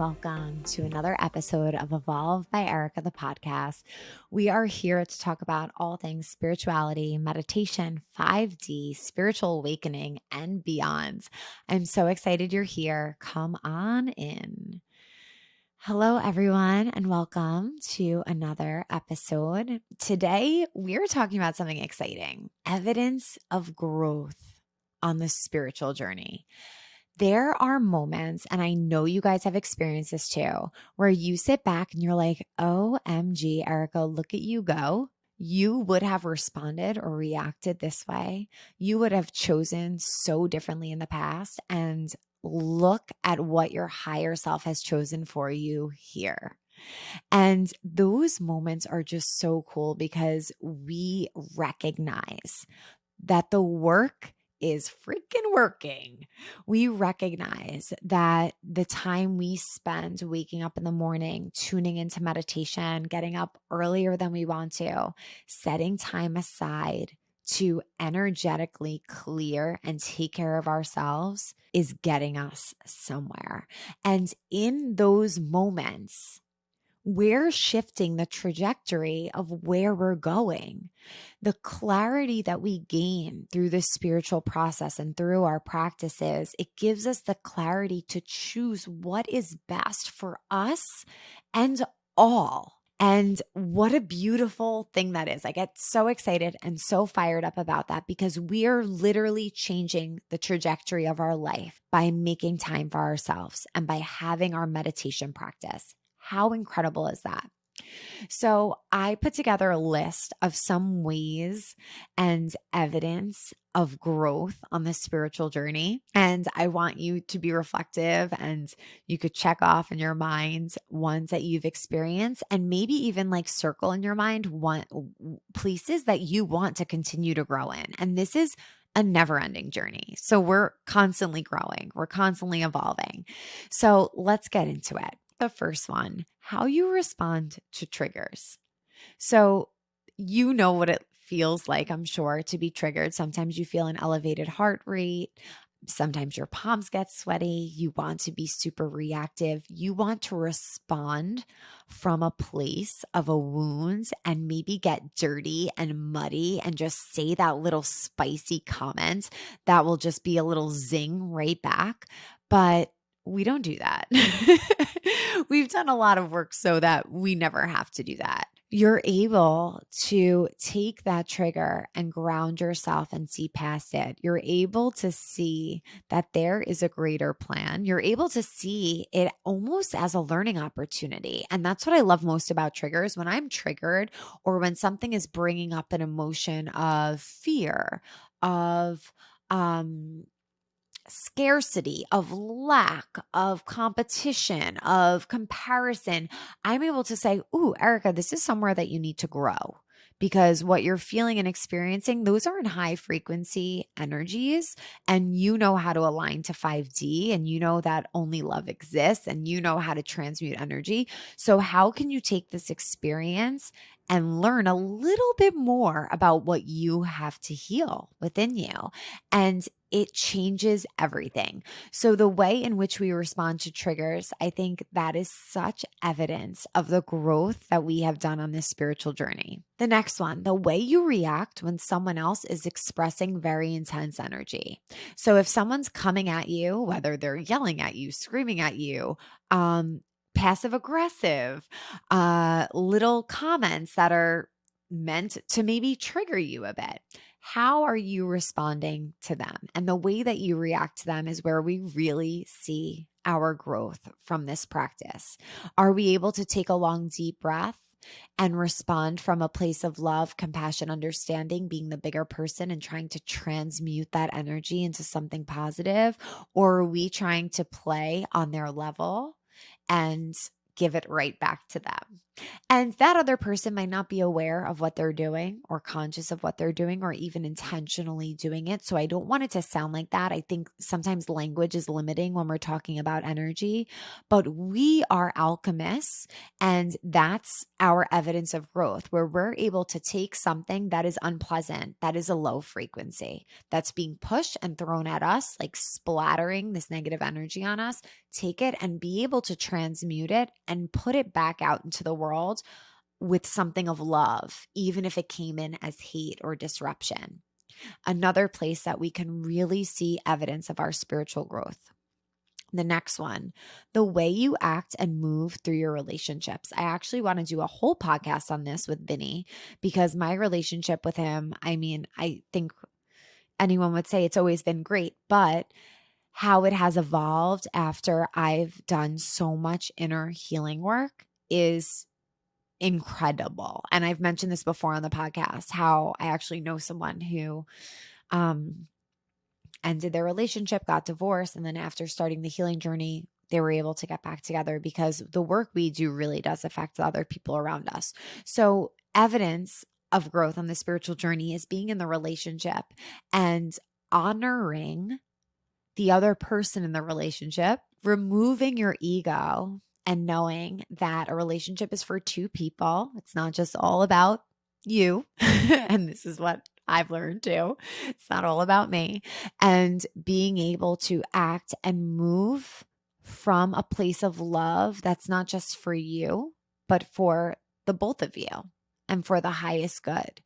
welcome to another episode of Evolve by Erica, the podcast. We are here to talk about all things spirituality, meditation, 5D, spiritual awakening, and beyond. I'm so excited you're here. Come on in. Hello, everyone, and welcome to another episode. Today, we're talking about something exciting: evidence of growth on the spiritual journey. There are moments, and I know you guys have experienced this too, where you sit back and you're like, OMG, Erica, look at you go. You would have responded or reacted this way. You would have chosen so differently in the past. And look at what your higher self has chosen for you here. And those moments are just so cool because we recognize that the work is freaking working. We recognize that the time we spend waking up in the morning, tuning into meditation, getting up earlier than we want to, setting time aside to energetically clear and take care of ourselves is getting us somewhere. And in those moments, we're shifting the trajectory of where we're going. The clarity that we gain through this spiritual process and through our practices, it gives us the clarity to choose what is best for us and all. And what a beautiful thing that is. I get so excited and so fired up about that because we are literally changing the trajectory of our life by making time for ourselves and by having our meditation practice. How incredible is that? So I put together a list of some ways and evidence of growth on the spiritual journey. And I want you to be reflective, and you could check off in your mind ones that you've experienced, and maybe even like circle in your mind one places that you want to continue to grow in. And this is a never-ending journey. So we're constantly growing. We're constantly evolving. So let's get into it. The first one, how you respond to triggers. So you know what it feels like, I'm sure, to be triggered. Sometimes you feel an elevated heart rate. Sometimes your palms get sweaty. You want to be super reactive. You want to respond from a place of a wound and maybe get dirty and muddy and just say that little spicy comment that will just be a little zing right back. But we don't do that. We've done a lot of work so that we never have to do that. You're able to take that trigger and ground yourself and see past it. You're able to see that there is a greater plan. You're able to see it almost as a learning opportunity. And that's what I love most about triggers. When I'm triggered, or when something is bringing up an emotion of fear, of scarcity, of lack, of competition, of comparison, I'm able to say, ooh, Erica, this is somewhere that you need to grow, because what you're feeling and experiencing, those are in high frequency energies, and you know how to align to 5D, and you know that only love exists, and you know how to transmute energy. So how can you take this experience and learn a little bit more about what you have to heal within you? And it changes everything. So the way in which we respond to triggers, I think that is such evidence of the growth that we have done on this spiritual journey. The next one, the way you react when someone else is expressing very intense energy. So if someone's coming at you, whether they're yelling at you, screaming at you, passive aggressive, little comments that are meant to maybe trigger you a bit, how are you responding to them? And the way that you react to them is where we really see our growth from this practice. Are we able to take a long, deep breath and respond from a place of love, compassion, understanding, being the bigger person and trying to transmute that energy into something positive? Or are we trying to play on their level and give it right back to them? And that other person might not be aware of what they're doing or conscious of what they're doing or even intentionally doing it. So I don't want it to sound like that. I think sometimes language is limiting when we're talking about energy, but we are alchemists. And that's our evidence of growth, where we're able to take something that is unpleasant, that is a low frequency, that's being pushed and thrown at us, like splattering this negative energy on us, take it and be able to transmute it and put it back out into the world with something of love, even if it came in as hate or disruption. Another place that we can really see evidence of our spiritual growth. The next one, the way you act and move through your relationships. I actually want to do a whole podcast on this with Vinny because my relationship with him, I mean, I think anyone would say it's always been great, but how it has evolved after I've done so much inner healing work is incredible. And I've mentioned this before on the podcast, how I actually know someone who um ended their relationship, got divorced, and then after starting the healing journey, they were able to get back together because the work we do really does affect the other people around us. So, evidence of growth on the spiritual journey is being in the relationship and honoring the other person in the relationship, removing your ego and knowing that a relationship is for two people. It's not just all about you. And this is what I've learned too. It's not all about me. And being able to act and move from a place of love that's not just for you, but for the both of you and for the highest good.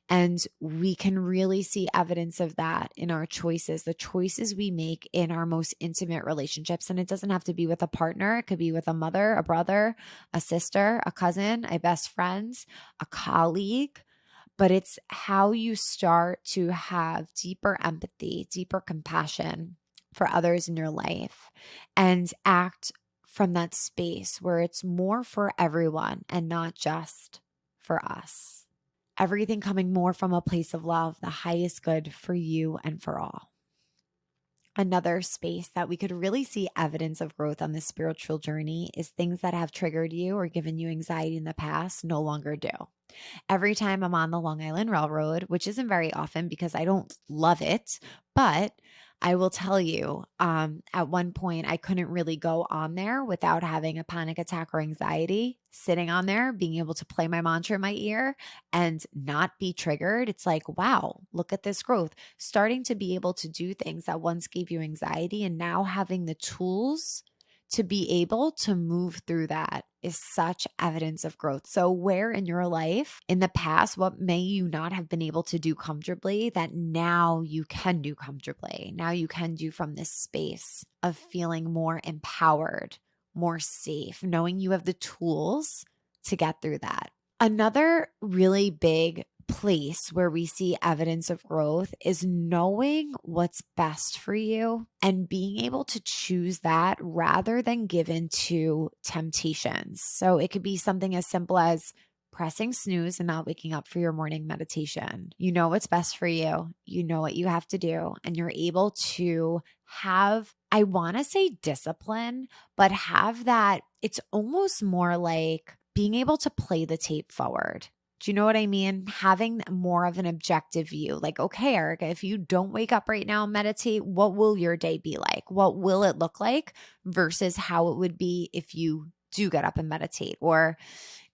And we can really see evidence of that in our choices, the choices we make in our most intimate relationships. And it doesn't have to be with a partner. It could be with a mother, a brother, a sister, a cousin, a best friend, a colleague. But it's how you start to have deeper empathy, deeper compassion for others in your life and act from that space where it's more for everyone and not just for us. Everything coming more from a place of love, the highest good for you and for all. Another space that we could really see evidence of growth on this spiritual journey is things that have triggered you or given you anxiety in the past no longer do. Every time I'm on the Long Island Railroad, which isn't very often because I don't love it, but I will tell you, at one point I couldn't really go on there without having a panic attack or anxiety. Sitting on there, being able to play my mantra in my ear and not be triggered. It's like, wow, look at this growth. Starting to be able to do things that once gave you anxiety and now having the tools to be able to move through that is such evidence of growth. So where in your life in the past, what may you not have been able to do comfortably that now you can do comfortably? Now you can do from this space of feeling more empowered, more safe, knowing you have the tools to get through that. Another really big place where we see evidence of growth is knowing what's best for you and being able to choose that rather than given to temptations. So it could be something as simple as pressing snooze and not waking up for your morning meditation. You know what's best for you. You know what you have to do, and you're able to have, I want to say discipline, but have that. It's almost more like being able to play the tape forward. Do you know what I mean? Having more of an objective view. Like, okay, Erica, if you don't wake up right now and meditate, what will your day be like? What will it look like versus how it would be if you do get up and meditate? Or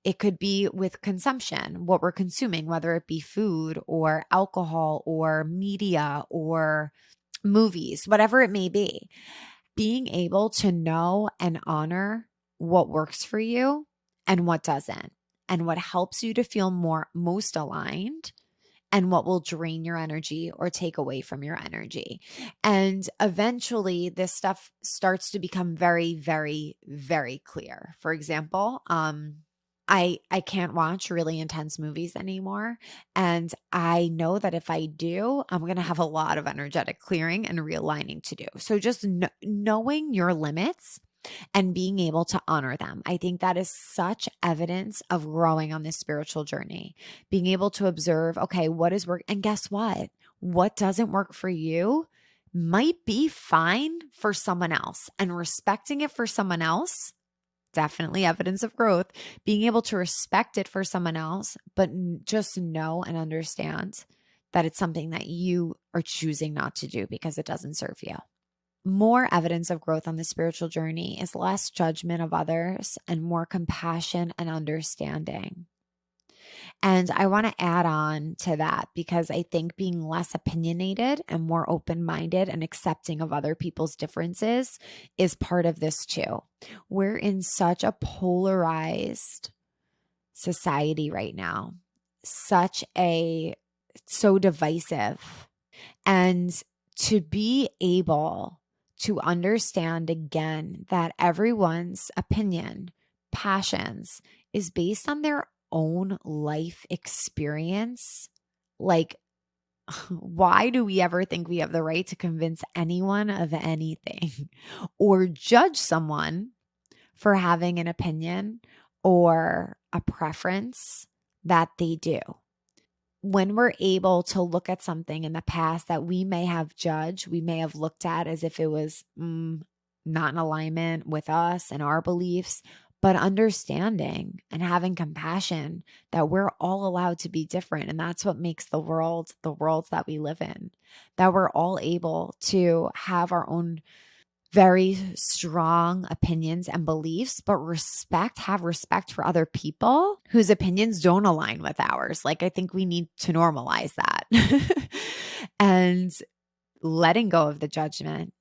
it could be with consumption, what we're consuming, whether it be food or alcohol or media or movies, whatever it may be. Being able to know and honor what works for you and what doesn't, and what helps you to feel most aligned, and what will drain your energy or take away from your energy. And eventually this stuff starts to become very, very, very clear. For example, I can't watch really intense movies anymore. And I know that if I do, I'm going to have a lot of energetic clearing and realigning to do. So just knowing your limits and being able to honor them. I think that is such evidence of growing on this spiritual journey. Being able to observe, okay, what is work? And guess what? What doesn't work for you might be fine for someone else, and respecting it for someone else definitely evidence of growth, being able to respect it for someone else, but just know and understand that it's something that you are choosing not to do because it doesn't serve you. More evidence of growth on the spiritual journey is less judgment of others and more compassion and understanding. And I want to add on to that because I think being less opinionated and more open minded and accepting of other people's differences is part of this too. We're in such a polarized society right now, so divisive. And to be able to understand again that everyone's opinion, passions is based on their own life experience. Like, why do we ever think we have the right to convince anyone of anything or judge someone for having an opinion or a preference that they do? When we're able to look at something in the past that we may have judged, we may have looked at as if it was not in alignment with us and our beliefs, but understanding and having compassion that we're all allowed to be different. And that's what makes the world that we live in, that we're all able to have our own very strong opinions and beliefs, but have respect for other people whose opinions don't align with ours. Like, I think we need to normalize that and letting go of the judgment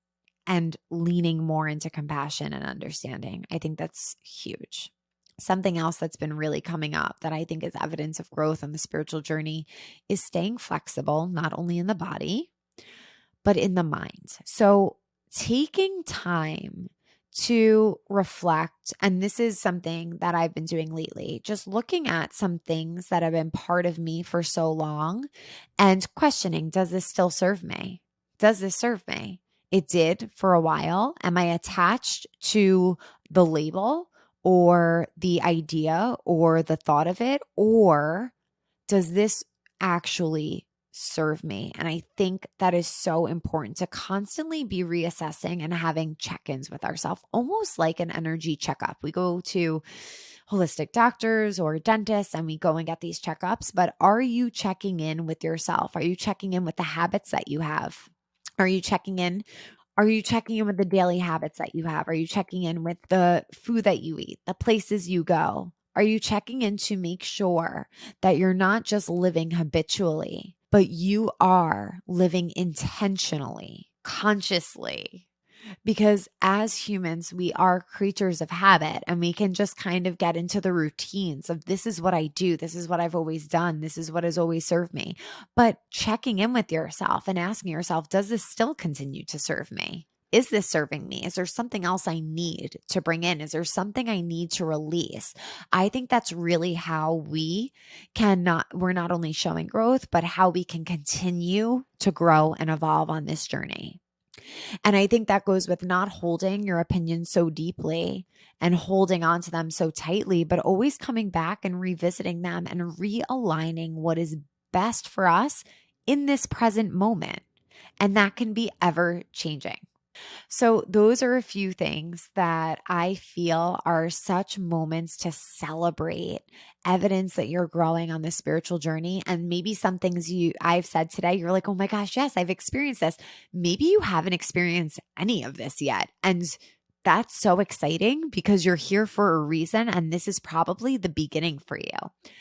and leaning more into compassion and understanding. I think that's huge. Something else that's been really coming up that I think is evidence of growth on the spiritual journey is staying flexible, not only in the body, but in the mind. So taking time to reflect, and this is something that I've been doing lately, just looking at some things that have been part of me for so long and questioning, does this still serve me? Does this serve me? It did for a while. Am I attached to the label or the idea or the thought of it? Or does this actually serve me? And I think that is so important to constantly be reassessing and having check-ins with ourselves, almost like an energy checkup. We go to holistic doctors or dentists and we go and get these checkups, but are you checking in with yourself? Are you checking in with the habits that you have? Are you checking in? Are you checking in with the daily habits that you have? Are you checking in with the food that you eat, the places you go? Are you checking in to make sure that you're not just living habitually, but you are living intentionally, consciously? Because as humans, we are creatures of habit and we can just kind of get into the routines of this is what I do. This is what I've always done. This is what has always served me. But checking in with yourself and asking yourself, does this still continue to serve me? Is this serving me? Is there something else I need to bring in? Is there something I need to release? I think that's really how we're not only showing growth, but how we can continue to grow and evolve on this journey. And I think that goes with not holding your opinions so deeply and holding on to them so tightly, but always coming back and revisiting them and realigning what is best for us in this present moment. And that can be ever changing. So, those are a few things that I feel are such moments to celebrate evidence that you're growing on the spiritual journey. And maybe some things I've said today, you're like, oh my gosh, yes, I've experienced this. Maybe you haven't experienced any of this yet. And that's so exciting because you're here for a reason. And this is probably the beginning for you.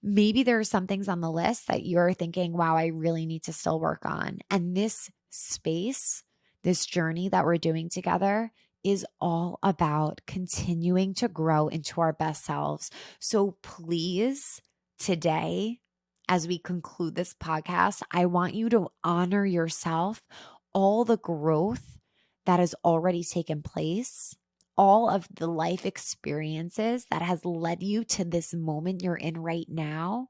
Maybe there are some things on the list that you're thinking, wow, I really need to still work on. And this space, this journey that we're doing together is all about continuing to grow into our best selves. So please, today, as we conclude this podcast, I want you to honor yourself, all the growth that has already taken place, all of the life experiences that has led you to this moment you're in right now,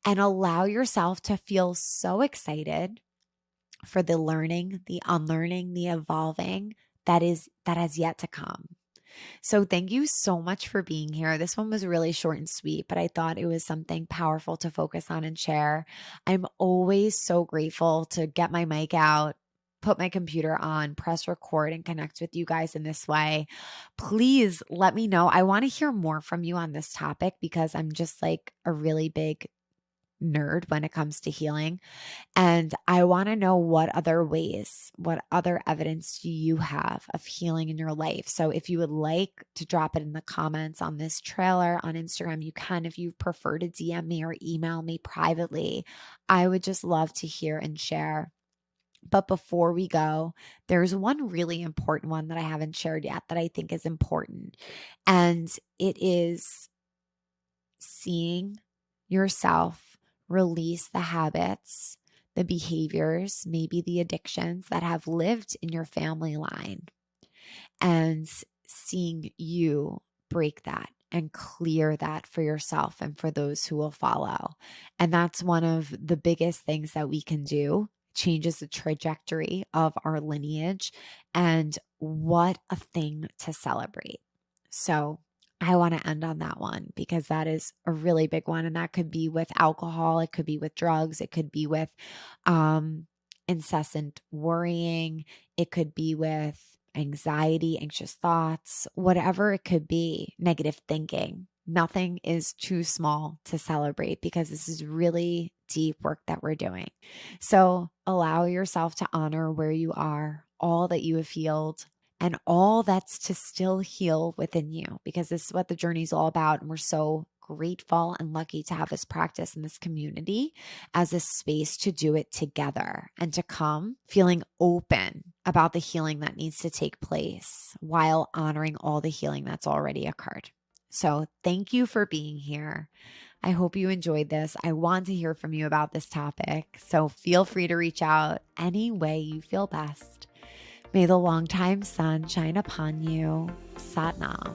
and allow yourself to feel so excited for the learning, the unlearning, the evolving that has yet to come. So thank you so much for being here. This one was really short and sweet, but I thought it was something powerful to focus on and share. I'm always so grateful to get my mic out put my computer on, press record, and connect with you guys in this way. Please let me know. I want to hear more from you on this topic because I'm just like a really big nerd when it comes to healing. And I want to know what other ways, what other evidence do you have of healing in your life? So if you would like to drop it in the comments on this trailer on Instagram, you can. If you prefer to DM me or email me privately, I would just love to hear and share. But before we go, there's one really important one that I haven't shared yet that I think is important. And it is seeing yourself release the habits, the behaviors, maybe the addictions that have lived in your family line, and seeing you break that and clear that for yourself and for those who will follow. And that's one of the biggest things that we can do. Changes the trajectory of our lineage, and what a thing to celebrate. So I want to end on that one because that is a really big one. And that could be with alcohol, it could be with drugs, it could be with incessant worrying, it could be with anxiety, anxious thoughts, whatever it could be, negative thinking. Nothing is too small to celebrate because this is really deep work that we're doing. So allow yourself to honor where you are, all that you have healed, and all that's to still heal within you, because this is what the journey is all about. And we're so grateful and lucky to have this practice in this community as a space to do it together and to come feeling open about the healing that needs to take place while honoring all the healing that's already occurred. So thank you for being here. I hope you enjoyed this. I want to hear from you about this topic. So feel free to reach out any way you feel best. May the longtime sun shine upon you. Sat Nam.